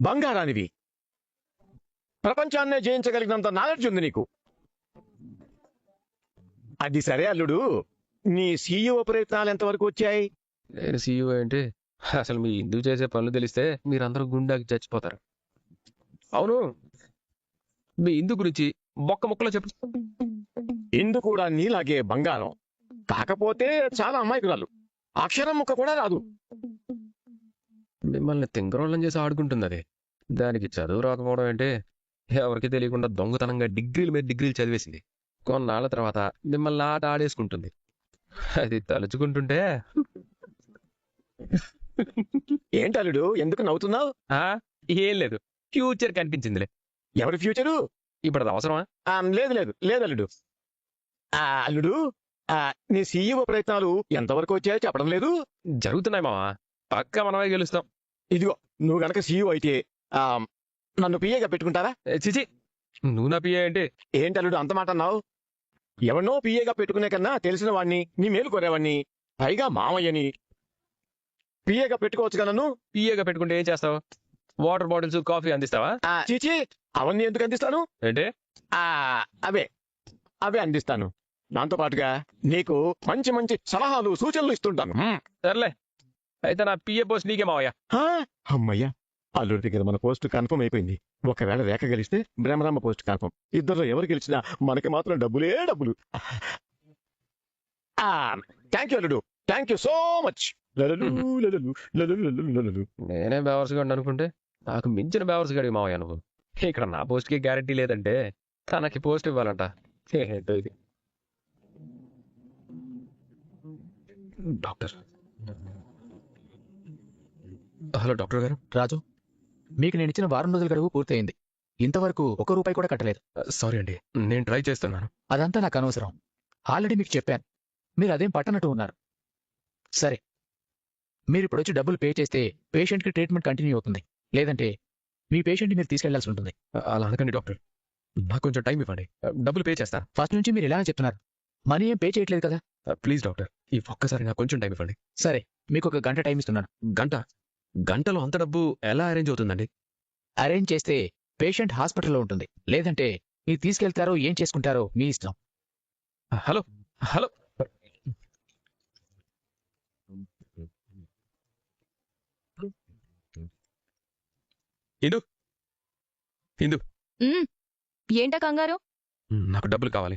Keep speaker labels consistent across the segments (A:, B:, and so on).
A: బంగారానివి. ప్రపంచాన్నే జయించగలిగినంత నాలెడ్జ్ ఉంది నీకు. అది సరే అల్లుడు, నీ సీఈఓ ప్రయత్నాలు ఎంతవరకు వచ్చాయి?
B: నేను సీఈఓ ఏంటి? అసలు మీ ఇందుకు చేసే పనులు తెలిస్తే మీరందరూ గుండాకి చచ్చిపోతారు. అవును, మీ ఇందు గురించి బొక్క ముక్కలో చెప్పు.
A: ఇందు కూడా నీలాగే బంగారం, కాకపోతే చాలా అమాయకురాలు. అక్షరం ముక్క కూడా రాదు.
B: మిమ్మల్ని తింగరోళ్ళం చేసి ఆడుకుంటుంది అది. దానికి చదువు రాకపోవడం అంటే ఎవరికి తెలియకుండా దొంగతనంగా డిగ్రీల మీద డిగ్రీలు చదివేసింది. కొన్నాళ్ళ తర్వాత మిమ్మల్ని ఆట ఆడేసుకుంటుంది. అది తలుచుకుంటుంటే
A: ఏంటల్లుడు, ఎందుకు నవ్వుతున్నావు?
B: ఏం లేదు, ఫ్యూచర్ కనిపించిందిలే.
A: ఎవరి ఫ్యూచరు?
B: ఇప్పుడు అది అవసరమా?
A: లేదు లేదు లేదు అల్లుడు. అల్లుడు, నీ సీఈఓ ప్రయత్నాలు ఎంతవరకు వచ్చాయో చెప్పడం లేదు.
B: జరుగుతున్నాయి మావా, పక్క మనమే గెలుస్తాం.
A: ఇదిగో, నువ్వు గనక సీఈఓ అయితే నన్ను పిఏగా పెట్టుకుంటారా?
B: చిచి, నువ్వు నా పిఏ అంటే
A: ఏంటల్లుడు అంత మాట అన్నావు? ఎవరినో పిఏగా పెట్టుకునే కన్నా తెలిసిన వాడిని, నీ మేలు కోరేవాడిని, పైగా మామయ్యని పిఏగా పెట్టుకోవచ్చు కదా. నన్ను
B: పిఏగా పెట్టుకుంటే ఏం చేస్తావు? వాటర్ బాటిల్స్, కాఫీ అందిస్తావా?
A: చీచి, అవన్నీ ఎందుకు అందిస్తాను?
B: ఏంటి?
A: అవే అవే అందిస్తాను. దాంతో పాటుగా నీకు మంచి మంచి సలహాలు, సూచనలు ఇస్తుంటాను.
B: సర్లే, అయితే నా పిఏ పోస్ట్ నీకే మావయ్య.
A: అమ్మయ్యా, అల్లుడి దగ్గర మన పోస్ట్ కన్ఫర్మ్ అయిపోయింది. ఒకవేళ రేఖ గెలిస్తే బ్రహ్మరామ పోస్ట్ కన్ఫర్మ్. ఇద్దరు ఎవరు గెలిచినా మనకి మాత్రం డబ్బులే డబ్బులు. థ్యాంక్ యూ అల్లుడు, థ్యాంక్ యూ సో మచ్.
B: నేనే బేవర్స్ గాడిని అనుకుంటే నాకు మించిన బేవర్స్ గాడి మావయ్య నువ్వు. ఇక్కడ నా పోస్ట్ కి గ్యారంటీ లేదంటే తనకి పోస్ట్ ఇవ్వాలంట. ఏంటో ఇది. డాక్టర్. హలో డాక్టర్ గారు.
C: రాజు, మీకు నేను ఇచ్చిన వారం రోజుల గడువు పూర్తయింది. ఇంతవరకు ₹1 కూడా కట్టలేదు.
B: సారీ అండి, నేను ట్రై చేస్తున్నాను.
C: అదంతా నాకు అనవసరం. ఆల్రెడీ మీకు చెప్పాను, మీరు అదేం పట్టనట్టు ఉన్నారు. సరే, మీరు ఇప్పుడు వచ్చి డబ్బులు పే చేస్తే పేషెంట్కి ట్రీట్మెంట్ కంటిన్యూ అవుతుంది. లేదంటే మీ పేషెంట్ని మీరు తీసుకెళ్లాల్సి ఉంటుంది.
B: అలా అనకండి డాక్టర్, నాకు కొంచెం టైం ఇవ్వండి, డబ్బులు పే చేస్తా.
C: ఫస్ట్ నుంచి మీరు ఇలానే చెప్తున్నారు, మనీ ఏం పే చేయట్లేదు కదా.
B: ప్లీజ్ డాక్టర్, ఈ ఒక్కసారి నాకు కొంచెం టైం ఇవ్వండి.
C: సరే, మీకు 1 గంట టైం ఇస్తున్నాను.
B: గంటలో అంత డబ్బు ఎలా అరేంజ్ అవుతుందండి?
C: అరేంజ్ చేస్తే పేషెంట్ హాస్పిటల్లో ఉంటుంది. లేదంటే మీరు తీసుకెళ్తారో ఏం చేసుకుంటారో మీ ఇష్టం.
B: హలో హలో ఇందు ఇందు
D: ఏంటా కంగారు?
B: నాకు డబ్బులు కావాలి.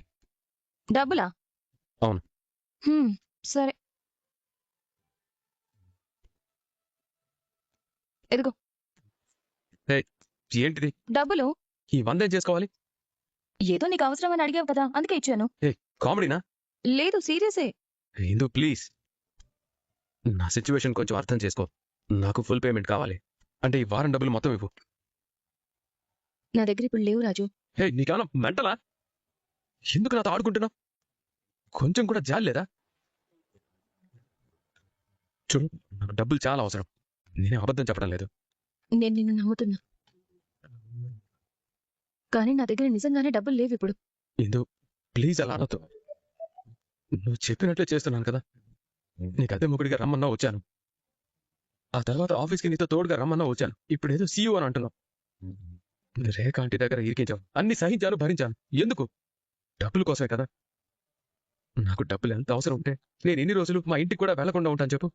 D: డబ్బులా?
B: అవును.
D: సరే, ఎదుగో.
B: ఏంటిది?
D: డబ్బులు.
B: ఈ 100 ఏం చేసుకోవాలి?
D: ఏదో నీకు అవసరమని అడిగావు కదా, అందుకే ఇచ్చాను.
B: కామెడీనా?
D: లేదు, సీరియసే.
B: ఇందు ప్లీజ్, నా సిచ్యువేషన్ కొంచెం అర్థం చేసుకో. నాకు ఫుల్ పేమెంట్ కావాలి. అంటే ఈ వారం డబ్బులు మొత్తం ఇవ్వు.
D: నా దగ్గర ఇప్పుడు లేవు రాజు.
B: నీకేమన్నా మెంటలా? ఎందుకు నాతో ఆడుకుంటున్నావు? కొంచెం కూడా జాలి లేదా? చూడు, నాకు డబ్బులు చాలా అవసరం. నేనే అబద్ధం చెప్పడం లేదు.
D: నేను నిన్ను నమ్ముతున్నా, కానీ నా దగ్గర నిజంగానే డబ్బులు లేవు ఇప్పుడు.
B: ఇందు ప్లీజ్ అలా అనొద్దు. నువ్వు చెప్పినట్లే చేస్తున్నాను కదా. నీకు అదే మొగుడిగా రమ్మన్నా వచ్చాను. ఆ తర్వాత ఆఫీస్కి నీతో తోడుగా రమ్మన్నా వచ్చాను. ఇప్పుడు ఏదో సీఈఓ అని అంటున్నావు. రేఖ ఆంటీ దగ్గర ఇరికించావు. అన్ని సహించాను, భరించాను. ఎందుకు? డబ్బుల కోసమే కదా. నాకు డబ్బులు ఎంత అవసరం ఉంటే నేను ఎన్ని రోజులు మా ఇంటికి కూడా వెళ్లకుండా ఉంటాను చెప్పు.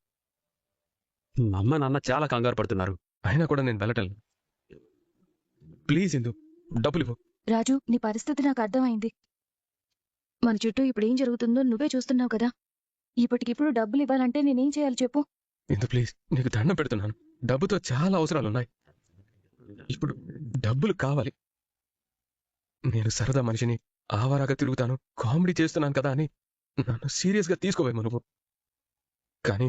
B: మా అమ్మ నాన్న చాలా కంగారు పడుతున్నారు, అయినా కూడా నేను వెళ్ళటం. ప్లీజ్ ఇందు, డబ్బులు ఇవ్వు.
D: రాజు, నీ పరిస్థితి నాకు అర్థమైంది. మన చుట్టూ ఇప్పుడు ఏం జరుగుతుందో నువ్వే చూస్తున్నావు కదా. ఇప్పటికిప్పుడు డబ్బులు ఇవ్వాలంటే నేనేం చేయాలి చెప్పు?
B: ఇందు ప్లీజ్, నీకు దండం పెడుతున్నాను. డబ్బుతో చాలా అవసరాలు ఉన్నాయి. ఇప్పుడు డబ్బులు కావాలి. నేను సరదా మనిషిని, ఆవారాగా తిరుగుతాను, కామెడీ చేస్తున్నాను కదా అని నన్ను సీరియస్గా తీసుకోవేమో నువ్వు. కానీ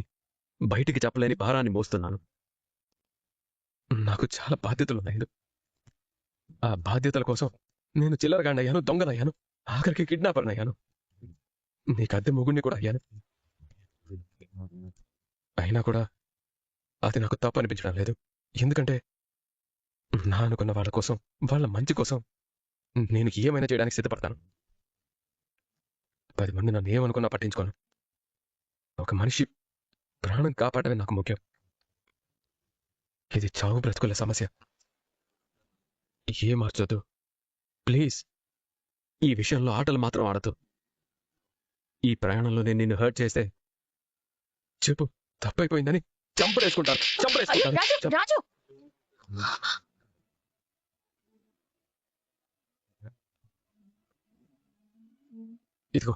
B: బయటికి చెప్పలేని భారాన్ని మోస్తున్నాను. నాకు చాలా బాధ్యతలున్నాయి. ఆ బాధ్యతల కోసం నేను చిల్లరగాండయ్యాను, దొంగనయ్యాను, ఆఖరికి కిడ్నాపర్నయ్యాను. నీకు అద్దె మొగుడిని కూడా అయ్యాను. అయినా కూడా అది నాకు తప్పు అనిపించడం లేదు. ఎందుకంటే నా అనుకున్న వాళ్ళ కోసం, వాళ్ళ మంచి కోసం నేను ఏమైనా చేయడానికి సిద్ధపడతాను. 10 మంది నన్ను ఏమనుకున్నా పట్టించుకోను. ఒక మనిషి ప్రాణం కాపాడమే నాకు ముఖ్యం. ఇది చావు బ్రతుకుల సమస్య. ఏం మార్చొద్దు ప్లీజ్. ఈ విషయంలో ఆటలు మాత్రం ఆడదు. ఈ ప్రయాణంలో నేను నిన్ను హర్ట్ చేస్తే చెప్పు, తప్పైపోయిందని చంపడేసుకుంటాను.
D: అయ్యో రాజు రాజు
B: ఇదిగో,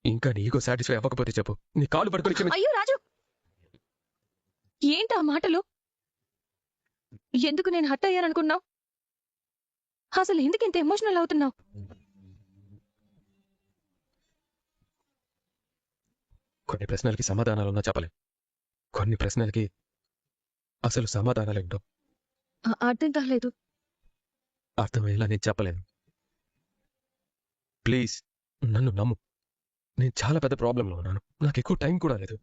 B: ఇంకా నీకు సాటిస్ఫై అవ్వకపోతే చెప్పు, నీ కాలు పడుకొని క్షమి.
D: అయ్యో రాజు ఏంటా మాటలు? ఎందుకు నేను హర్ట్ అయ్యాననుకున్నావు? అసలు ఎందుకు ఇంత ఎమోషనల్ అవుతున్నావు?
B: కొన్ని ప్రశ్నలకి సమాధానాలున్నా చెప్పలేం. కొన్ని ప్రశ్నలకి అసలు సమాధానాలు ఏంటో
D: అర్థం కాలేదు.
B: అర్థమయ్యేలా నేను చెప్పలేను. ప్లీజ్ నన్ను నమ్ము. నేను చాలా పెద్ద ప్రాబ్లంలో ఉన్నాను. నాకు ఎక్కువ టైం కూడా లేదు.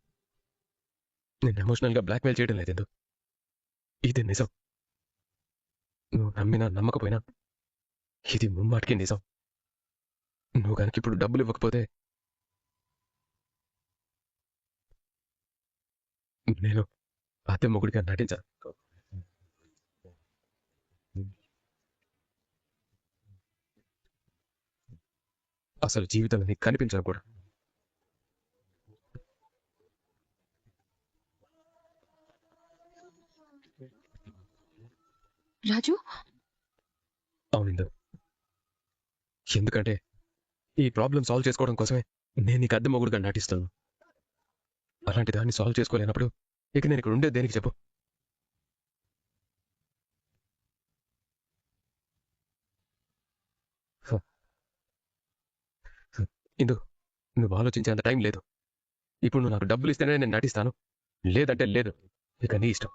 B: నేను ఎమోషనల్గా బ్లాక్మెయిల్ చేయడం లేదు. ఇది నిజం. నువ్వు నమ్మినా నమ్మకపోయినా ఇది ముమ్మాటికి నిజం. నువ్వు కనుక ఇప్పుడు డబ్బులు ఇవ్వకపోతే నేను అద్దె మొగుడిగా నటించాను. అసలు జీవితంలో నీకు కనిపించను కూడా.
D: రాజు
B: అవునిందు, ఎందుకంటే ఈ ప్రాబ్లం సాల్వ్ చేసుకోవడం కోసమే నేను నీకు అద్దె మొగుడుగా నటిస్తున్నాను. అలాంటి దాన్ని సాల్వ్ చేసుకోలేనప్పుడు ఇక నేను ఇక్కడ ఉండేది దేనికి చెప్పు? ఇందు, నువ్వు ఆలోచించేంత టైం లేదు. ఇప్పుడు నువ్వు నాకు డబ్బులు ఇస్తేనే నేను నటిస్తాను, లేదంటే లేదు. ఇక నీ ఇష్టం.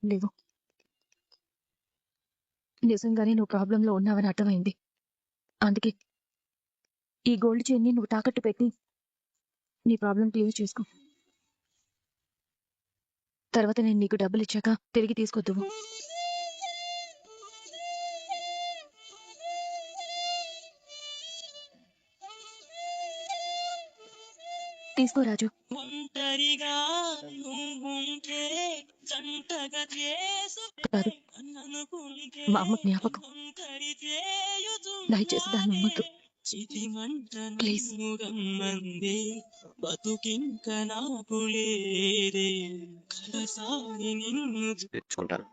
D: లేవు. నిజంగానే నువ్వు ప్రాబ్లంలో ఉన్నావని అర్థమైంది. అందుకే ఈ గోల్డ్ చైన్ని నువ్వు తాకట్టు పెట్టి నీ ప్రాబ్లం క్లియర్ చేసుకో. తర్వాత నేను నీకు డబ్బులు ఇచ్చాక తిరిగి తీసుకొద్దువు. తీసుకో రాజు. కాదు, మా అమ్మ జ్ఞాపకం. దయచేసి దాన్ని నమ్మద్దు ప్లీజ్.
B: తెచ్చుకుంటాను.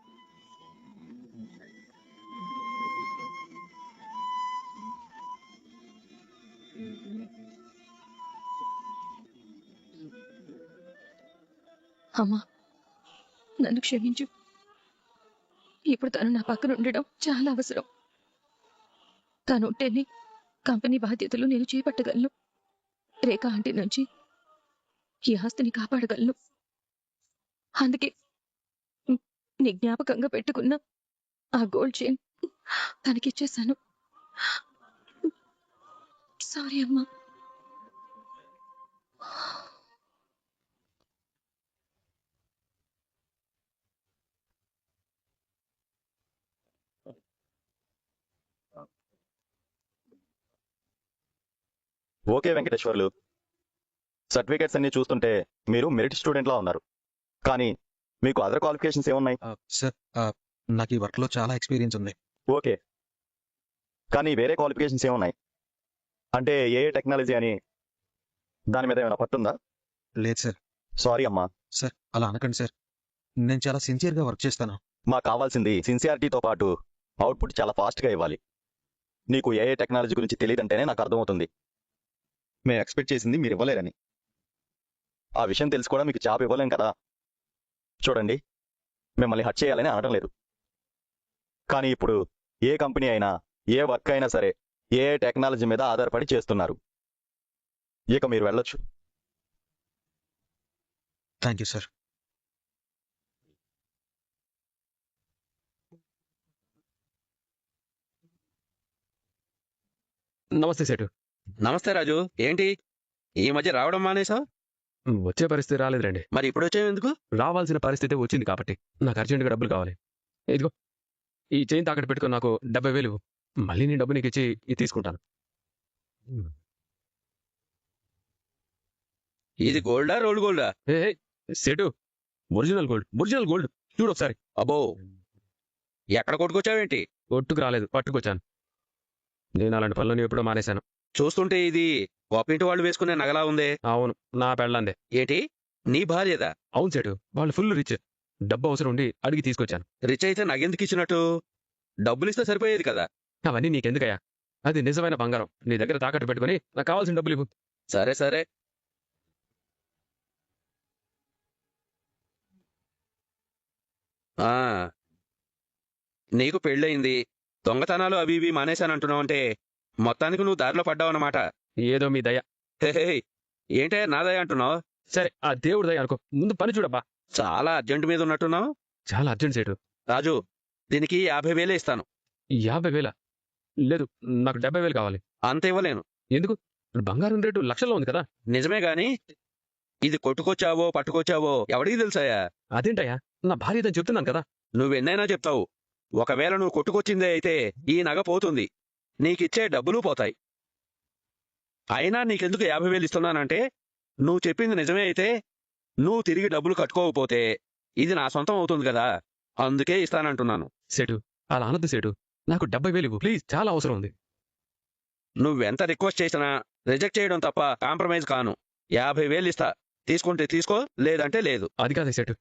D: అమ్మా, నన్ను క్షమించు. ఇప్పుడు తను నా పక్కన ఉండడం చాలా అవసరం. తను ఉంటేనే కంపెనీ బాధ్యతలు నేను చేపట్టగలను. రేఖ ఆంటీ నుంచి ఈ ఆస్తిని కాపాడగలను. అందుకే నీ జ్ఞాపకంగా పెట్టుకున్న ఆ గోల్డ్ చైన్ తనకిచ్చేశాను. సారీ అమ్మా.
E: ఓకే వెంకటేశ్వర్లు, సర్టిఫికేట్స్ అన్ని చూస్తుంటే మీరు మెరిట్ స్టూడెంట్లా ఉన్నారు. కానీ మీకు అదర్ క్వాలిఫికేషన్స్ ఏమున్నాయి?
F: సార్, నాకు ఈ వర్క్లో చాలా ఎక్స్పీరియన్స్ ఉంది.
E: ఓకే, కానీ వేరే క్వాలిఫికేషన్స్ ఏమున్నాయి? అంటే ఏ టెక్నాలజీ అని దాని మీద ఏమైనా పట్టుందా?
F: లేదు సార్.
E: సారీ అమ్మా.
F: సార్, అలా అనకండి సార్. నేను చాలా సిన్సియర్గా వర్క్ చేస్తాను.
E: మాకు కావాల్సింది సిన్సియారిటీతో పాటు అవుట్పుట్ చాలా ఫాస్ట్గా ఇవ్వాలి. నీకు ఏ టెక్నాలజీ గురించి తెలియదంటేనే నాకు అర్థమవుతుంది. మేము ఎక్స్పెక్ట్ చేసింది మీరు ఇవ్వలేరని. ఆ విషయం తెలిసి కూడా మీకు జాబ్ ఇవ్వలేం కదా. చూడండి, మిమ్మల్ని హట్ చేయాలని అనడం లేదు. కానీ ఇప్పుడు ఏ కంపెనీ అయినా ఏ వర్క్ అయినా సరే ఏ టెక్నాలజీ మీద ఆధారపడి చేస్తున్నారు. ఇక మీరు వెళ్ళొచ్చు.
F: Thank you sir.
B: నమస్తే సేటు.
G: నమస్తే రాజు, ఏంటి ఈ మధ్య రావడం మానేసావు?
B: వచ్చే పరిస్థితి రాలేదు రండి.
G: మరి ఇప్పుడు వచ్చావు ఎందుకు?
B: రావాల్సిన పరిస్థితి వచ్చింది కాబట్టి నాకు అర్జెంటుగా డబ్బులు కావాలి. ఇదిగో ఈ చైన్ తాకట్టు పెట్టుకుని నాకు 70,000 ఇవ్వు. మళ్ళీ నీ డబ్బు నీకు ఇచ్చి ఇది తీసుకుంటాను.
G: ఇది గోల్డా రోల్ గోల్డా?
B: ఏ సెటు ఒరిజినల్ గోల్డ్ చూడు ఒకసారి.
G: అబ్బో, ఎక్కడ కొట్టుకొచ్చావేంటి?
B: ఒట్టుకు రాలేదు, పట్టుకొచ్చాను. నేను అలాంటి పనులను ఎప్పుడో మానేశాను.
G: చూస్తుంటే ఇది గొప్పింటి వాళ్ళు వేసుకునే నగలా ఉందే.
B: అవును, నా పెళ్ళందే.
G: ఏంటి, నీ భార్యదా?
B: అవును సెటు, వాళ్ళు ఫుల్ రిచ్. డబ్బు అవసరం ఉండి అడిగి తీసుకొచ్చాను.
G: రిచ్ అయితే నగెందుకు ఇచ్చినట్టు? డబ్బులిస్తే సరిపోయేది కదా.
B: అవన్నీ నీకెందుకయ్యా? అది నిజమైన బంగారం. నీ దగ్గర తాకట్టు పెట్టుకుని నాకు కావాల్సిన డబ్బులు ఇవ్వు.
G: సరే సరే. ఆ, నీకు పెళ్ళయింది, దొంగతనాలు అవి ఇవి మానేశానంటున్నావు అంటే మొత్తానికి నువ్వు దారిలో పడ్డావన్నమాట.
B: ఏదో మీ దయ.
G: హే, ఏంటే నా దయ అంటున్నావు?
B: సరే, ఆ దేవుడి దయ అనుకో. ముందు పని చూడబ్బా.
G: చాలా అర్జెంట్ మీద ఉన్నట్టున్నావు.
B: చాలా అర్జెంట్ సేటు.
G: రాజు, దీనికి 50,000 ఇస్తాను.
B: 50,000? లేదు, నాకు 70,000 కావాలి.
G: అంత ఇవ్వలేను.
B: ఎందుకు? బంగారం రేటు లక్షల్లో ఉంది కదా.
G: నిజమే గాని ఇది కొట్టుకొచ్చావో పట్టుకొచ్చావో ఎవడికి తెలుసాయా?
B: అదేంటయ్యా, నా భార్యదని చెప్తున్నాను కదా.
G: నువ్వెన్నైనా చెప్తావు. ఒకవేళ నువ్వు కొట్టుకొచ్చిందే అయితే ఈ నగ పోతుంది, నీకిచ్చే డబ్బులు పోతాయి. అయినా నీకెందుకు 50,000 ఇస్తున్నానంటే నువ్వు చెప్పింది నిజమే అయితే నువ్వు తిరిగి డబ్బులు కట్టుకోకపోతే ఇది నా సొంతం అవుతుంది కదా, అందుకే ఇస్తానంటున్నాను.
B: సేటు, అలా అనద్దు సేటు. నాకు 70,000 ఇవ్వు ప్లీజ్, చాలా అవసరం ఉంది.
G: నువ్వెంత రిక్వెస్ట్ చేసినా రిజెక్ట్ చేయడం తప్ప కాంప్రమైజ్ కాను. 50,000 ఇస్తా. తీసుకుంటే తీసుకో, లేదంటే లేదు.
B: అది కాదే సేటు.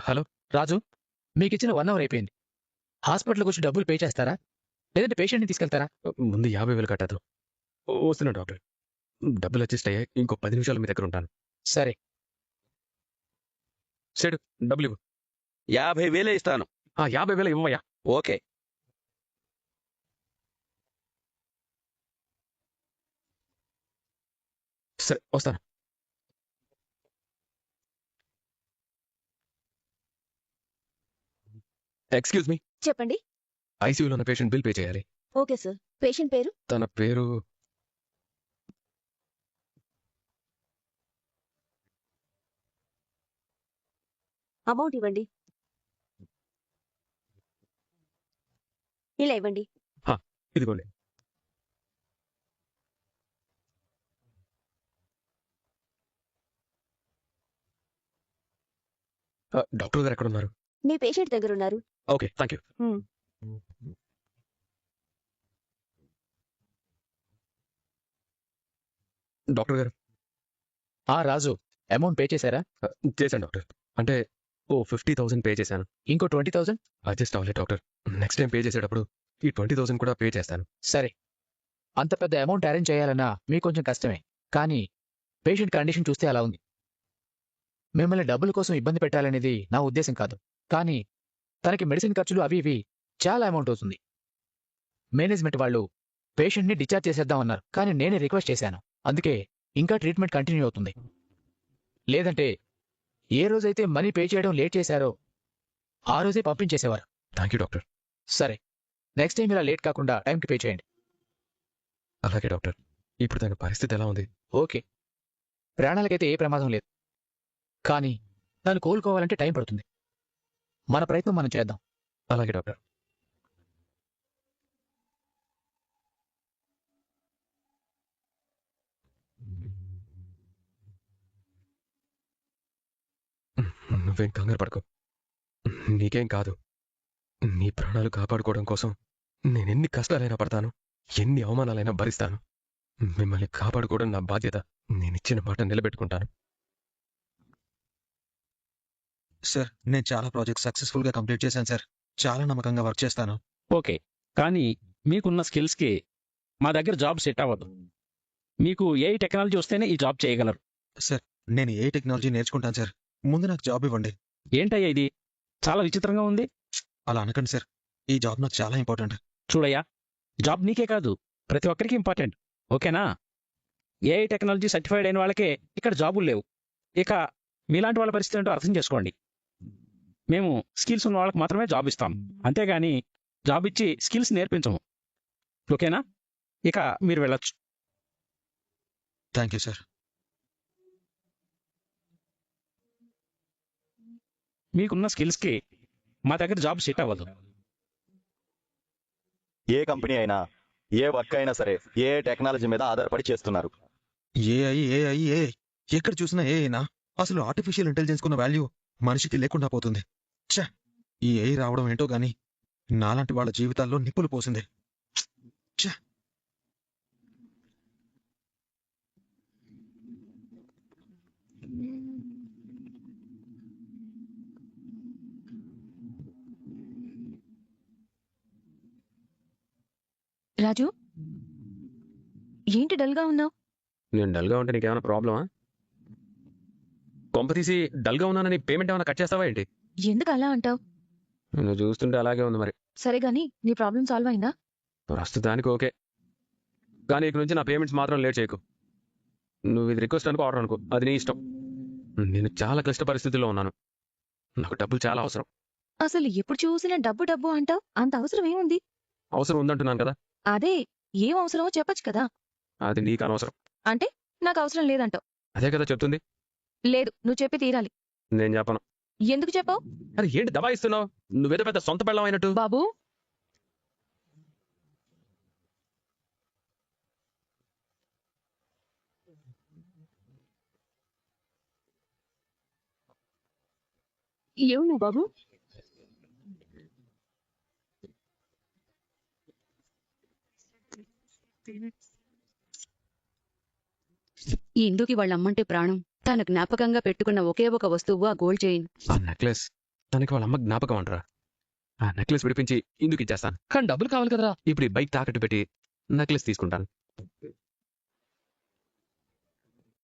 B: హలో
C: రాజు, మీకు ఇచ్చిన 1 అవర్ అయిపోయింది. హాస్పిటల్కి వచ్చి డబ్బులు పే చేస్తారా, లేదంటే పేషెంట్ని తీసుకెళ్తారా?
B: ముందు 50,000 కట్టదు. వస్తున్నా డాక్టర్. డబ్బులు అడ్జస్ట్ అయ్యాయి, ఇంకో 10 నిమిషాలు మీ దగ్గర ఉంటాను.
C: సరే.
B: సేటు, డబ్బులు ఇవ్వు.
G: 50,000 ఇస్తాను.
B: 50,000 ఇవ్వయ్యా.
G: ఓకే.
B: సరే, వస్తాను. ఎక్స్క్యూజ్ మీ,
D: చెప్పండి.
B: ఐసీయూలో ఉన్న పేషెంట్ బిల్ పే చేయాలి.
D: Okay sir. పేషెంట్ పేరు?
B: తన పేరు
H: అమౌంట్ ఇవ్వండి. ఇలా ఇవ్వండి.
B: ఇదిగోండి. డాక్టర్ గారు ఎక్కడ ఉన్నారు?
H: మీ పేషెంట్ దగ్గర ఉన్నారు.
B: Okay, thank you. డాక్టర్ గారు.
C: రాజు, అమౌంట్ పే చేశారా?
B: చేశాను డాక్టర్. అంటే 50,000 పే చేశాను.
C: ఇంకో 20,000?
B: అడ్జస్ట్ అవ్వలేదు డాక్టర్. నెక్స్ట్ టైం పే చేసేటప్పుడు ఈ 20,000 కూడా పే చేస్తాను.
C: సరే. అంత పెద్ద అమౌంట్ అరేంజ్ చేయాలన్నా మీకు కొంచెం కష్టమే, కానీ పేషెంట్ కండిషన్ చూస్తే అలా ఉంది. మిమ్మల్ని డబ్బుల కోసం ఇబ్బంది పెట్టాలనేది నా ఉద్దేశం కాదు, కానీ తనకి మెడిసిన్ ఖర్చులు అవి ఇవి చాలా అమౌంట్ అవుతుంది. మేనేజ్మెంట్ వాళ్ళు పేషెంట్ని డిశ్చార్జ్ చేసేద్దామన్నారు, కానీ నేనే రిక్వెస్ట్ చేశాను. అందుకే ఇంకా ట్రీట్మెంట్ కంటిన్యూ అవుతుంది. లేదంటే ఏ రోజైతే మనీ పే చేయడం లేట్ చేశారో ఆ రోజే పంపించేసేవారు.
B: Thank you doctor.
C: సరే, నెక్స్ట్ టైం ఇలా లేట్ కాకుండా టైంకి పే చేయండి.
B: అలాగే డాక్టర్. ఇప్పుడు తన పరిస్థితి ఎలా ఉంది?
C: ఓకే, ప్రాణాలకైతే ఏ ప్రమాదం లేదు, కానీ తను కోలుకోవాలంటే టైం పడుతుంది. మన ప్రయత్నం మనం చేద్దాం.
B: అలాగే డాక్టర్. నువ్వేం కంగారు పడుకో. నీకేం కాదు. నీ ప్రాణాలు కాపాడుకోవడం కోసం నేనెన్ని కష్టాలైనా పడతాను, ఎన్ని అవమానాలైనా భరిస్తాను. మిమ్మల్ని కాపాడుకోవడం నా బాధ్యత. నేనిచ్చిన మాట నిలబెట్టుకుంటాను.
F: సార్, నేను చాలా ప్రాజెక్ట్ సక్సెస్ఫుల్ గా కంప్లీట్ చేశాను సార్. చాలా నమ్మకంగా వర్క్ చేస్తాను.
I: ఓకే, కానీ మీకున్న స్కిల్స్కి మా దగ్గర జాబ్ సెట్ అవ్వదు. మీకు ఏ టెక్నాలజీ వస్తేనే ఈ జాబ్ చేయగలరు.
F: సార్, నేను ఏ టెక్నాలజీ నేర్చుకుంటాను సార్. ముందు నాకు జాబ్ ఇవ్వండి.
I: ఏంటయ్యా ఇది, చాలా విచిత్రంగా ఉంది.
F: అలా అనకండి సార్, ఈ జాబ్ నాకు చాలా ఇంపార్టెంట్.
I: చూడయ్యా, జాబ్ నీకే కాదు ప్రతి ఒక్కరికి ఇంపార్టెంట్, ఓకేనా? ఏఐ టెక్నాలజీ సర్టిఫైడ్ అయిన వాళ్ళకే ఇక్కడ జాబులు లేవు. ఇక మీలాంటి వాళ్ళ పరిస్థితి ఏంటో అర్థం చేసుకోండి. మేము స్కిల్స్ ఉన్న వాళ్ళకి మాత్రమే జాబ్ ఇస్తాం, అంతేగాని జాబ్ ఇచ్చి స్కిల్స్ నేర్పించము, ఓకేనా? ఇక మీరు వెళ్ళొచ్చు.
F: Thank you sir.
I: మీకున్న స్కిల్స్కి మా దగ్గర జాబ్ సెట్ అవ్వదు.
E: ఏ కంపెనీ అయినా ఏ వర్క్ అయినా సరే ఏ టెక్నాలజీ మీద ఆధారపడి చేస్తున్నారు.
F: ఏఐ ఎక్కడ చూసినా ఏఐనా? అసలు ఆర్టిఫిషియల్ ఇంటెలిజెన్స్ కున్న వాల్యూ మనిషికి లేకుండా పోతుంది. ఛ! ఈ ఏఐ రావడం ఏంటో గాని నాలాంటి వాళ్ళ జీవితాల్లో నిప్పులు పోసింది. ఛ!
D: రాజు, ఏంటి డల్గా ఉన్నావు?
B: నేను డల్గా ఉంటే నీకేమైనా ప్రాబ్లమా? కొంప తీసి డల్గా ఉన్నానని పేమెంట్ ఏమైనా కట్ చేస్తావా ఏంటి?
D: ఎందుకు అలా అంటావు?
B: నువ్వు చూస్తుంటే అలాగే ఉంది మరి.
D: సరే గాని నీ ప్రాబ్లం సాల్వ్ అయిందా?
B: ప్రస్తుతానికి ఓకే, కానీ ఇక నుంచి నా పేమెంట్స్ మాత్రం లేట్ చేయకు. నువ్వు ఇది రిక్వెస్ట్ అనుకో, ఆర్డర్ అనుకో, అది నీ ఇష్టం. నేను చాలా క్లిష్ట పరిస్థితుల్లో ఉన్నాను, నాకు డబ్బులు చాలా అవసరం.
D: అసలు ఎప్పుడు చూసినా డబ్బు డబ్బు అంటావు. అంత అవసరం ఏముంది?
B: అవసరం ఉందంటున్నాను కదా.
D: అదే, ఏం అవసరమో చెప్పొచ్చు కదా.
B: అది నీకు అనవసరం.
D: అంటే నాకు అవసరం లేదంటావు?
B: అదే కదా చెప్తుంది.
D: లేదు, నువ్వు చెప్పి తీరాలి.
B: నేను చెప్పను.
D: ఎందుకు చెప్పావు?
B: అరే ఏంటి దబాయిస్తున్నావు? నువ్వేదో పెద్ద సొంత పెళ్ళం అయినట్టు.
D: బాబు, ఏమన్నా బాబు?
H: ఈ ఇందుకి వాళ్ళ అమ్మంటే ప్రాణం. తన జ్ఞాపకంగా పెట్టుకున్న ఒకే ఒక వస్తువు ఆ గోల్డ్ చైన్.
B: ఆ నెక్లెస్ తనకి వాళ్ళ అమ్మ జ్ఞాపకం అంటారా? ఆ నెక్లెస్ విడిపించి ఇందుకు ఇచ్చేస్తాను.
C: కానీ డబ్బులు కావాలి కదరా.
B: ఇప్పుడు ఈ బైక్ తాకట్టు పెట్టి నెక్లెస్ తీసుకుంటాను.